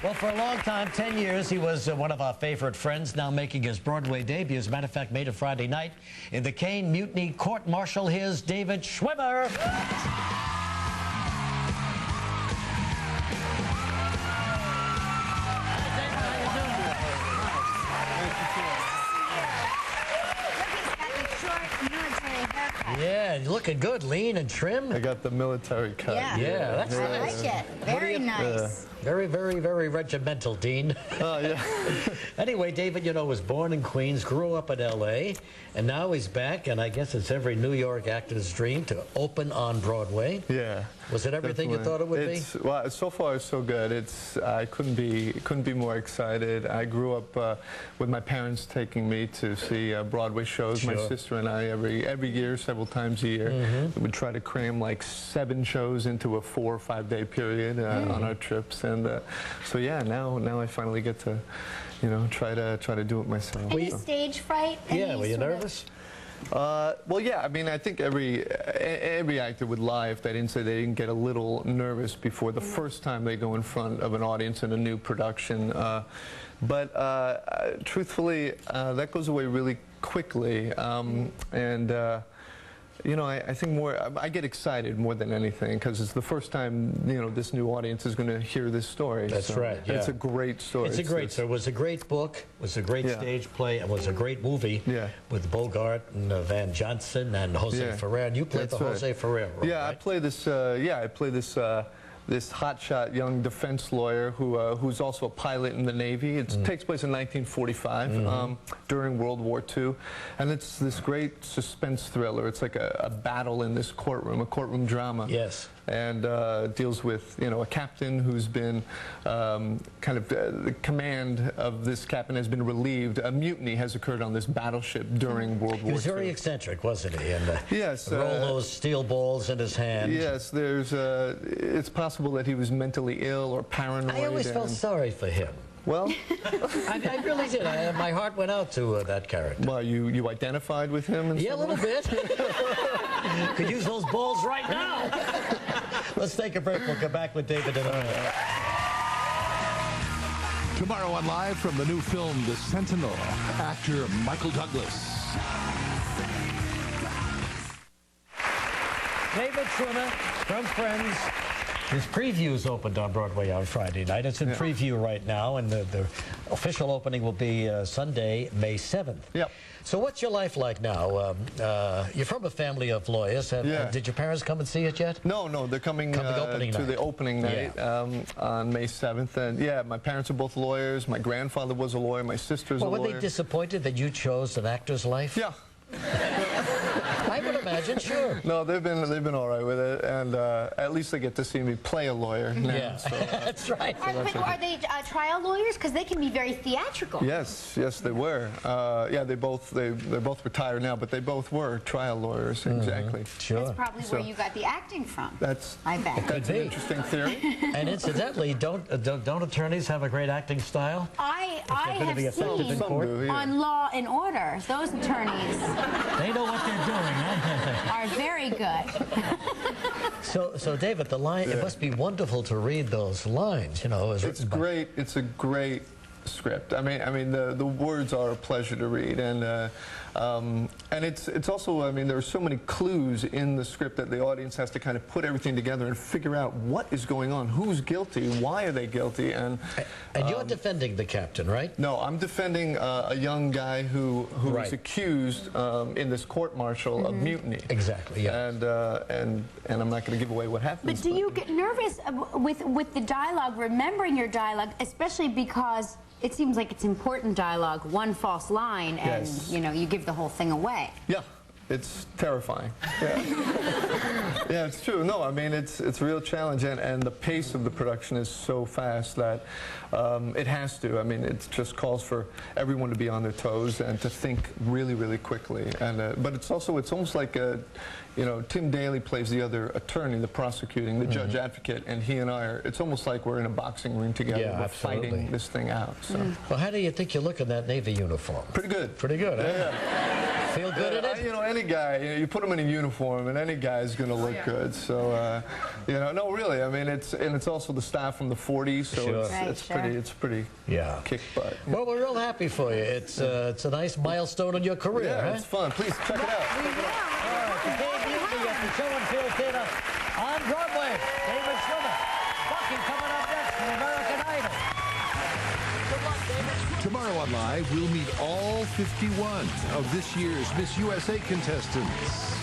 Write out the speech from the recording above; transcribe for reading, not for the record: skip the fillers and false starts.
Well, for a long time, 10 years, he was one of our favorite friends, now making his Broadway debut. As a matter of fact, made it Friday night in the Caine Mutiny Court Martial. Here's David Schwimmer. Yeah, looking good, lean and trim. I got the military cut. Yeah, that's I nice. like it. Very nice. Very, very, very regimental, Dean. Oh, yeah. Anyway, David, you know, was born in Queens, grew up in L.A., and now he's back, and I guess it's every New York actor's dream to open on Broadway. Yeah. Was it everything you thought it would be? Well, so far it's so good. I couldn't be more excited. I grew up with my parents taking me to see Broadway shows. Sure. My sister and I every year, several times a year, we would try to cram like 7 shows into a 4 or 5 day period on our trips. And so yeah, now I finally get to, you know, try to do it myself. Any stage fright? Yeah, were you nervous? Well, yeah. I mean, I think every actor would lie if they didn't say they didn't get a little nervous before the first time they go in front of an audience in a new production. But truthfully, that goes away really quickly. You know, I think I get excited more than anything because it's the first time, you know, this new audience is going to hear this story. That's right, yeah. It's a great story. It's a great story. It was a great book, was a great stage play, and was a great movie with Bogart and Van Johnson and Jose Ferrer. And you played Jose Ferrer role, yeah, right? I play this, this hotshot young defense lawyer who's also a pilot in the Navy. It takes place in 1945 during World War II, and it's this great suspense thriller. It's like a battle in this courtroom, a courtroom drama. Yes. And deals with, you know, a captain who's been the command of this captain has been relieved. A mutiny has occurred on this battleship during World War II. He was very eccentric, wasn't he? And yes. Roll those steel balls in his hand. Yes, it's possible that he was mentally ill or paranoid. I always felt sorry for him. Well, I really did. My heart went out to that character. Well, you identified with him? Yeah, a little bit. Could use those balls right now. Let's take a break. We'll come back with David in a minute. Tomorrow on Live from the new film The Sentinel, actor Michael Douglas. David Schwimmer from Friends. His previews opened on Broadway on Friday night. It's in preview right now, and the official opening will be Sunday, May 7th. Yep. So what's your life like now? You're from a family of lawyers. Did your parents come and see it yet? No, they're coming to the opening night on May 7th. And yeah, my parents are both lawyers. My grandfather was a lawyer. My sister's a lawyer. Were they disappointed that you chose an actor's life? Yeah. I would imagine, sure. No, they've been all right with it, and at least they get to see me play a lawyer now. Yeah, so, that's right. Are they trial lawyers? Because they can be very theatrical. Yes, they were. Yeah, they're both retired now, but they both were trial lawyers. Exactly. Sure. That's probably where you got the acting from. I bet. That's an interesting theory. And incidentally, don't attorneys have a great acting style? I have seen on Law and Order, those attorneys they know what they're doing, huh? are very good. So David, the line, it must be wonderful to read those lines, you know. It's great. It's a great script. I mean, the words are a pleasure to read, and it's also, I mean, there are so many clues in the script that the audience has to kind of put everything together and figure out what is going on, who's guilty, why are they guilty, and you're defending the captain, right? No, I'm defending a young guy who was accused in this court martial of mutiny. Exactly. Yeah. And I'm not going to give away what happens. But do you get nervous with the dialogue, remembering your dialogue, especially because it seems like it's important dialogue, one false line, and you know, you give the whole thing away. Yeah. It's terrifying. Yeah. Yeah, it's true. No, I mean, it's a real challenge, and the pace of the production is so fast that it has to. I mean, it just calls for everyone to be on their toes and to think really, really quickly. And but it's almost like you know, Tim Daly plays the other attorney, the prosecuting, the judge advocate, and he and I are. It's almost like we're in a boxing ring together. Yeah, we're fighting this thing out. So. Well, how do you think you look in that Navy uniform? Pretty good. Pretty good. Huh? Yeah. Feel good in it? You know, any guy, you put him in a uniform, and any guy's going to look good. So, you know, no, really. I mean, it's also the staff from the 40s, so Sure. it's pretty kick butt. Well, we're real happy for you. It's a nice milestone in your career. Yeah, huh? it's fun. Please check it out. We will. All right, the debut at the Show and Feel Theater on Broadway. David Schwimmer. Bucky coming up next from American Idol. Good luck, David. Tomorrow on Live, we'll meet all 51 of this year's Miss USA contestants.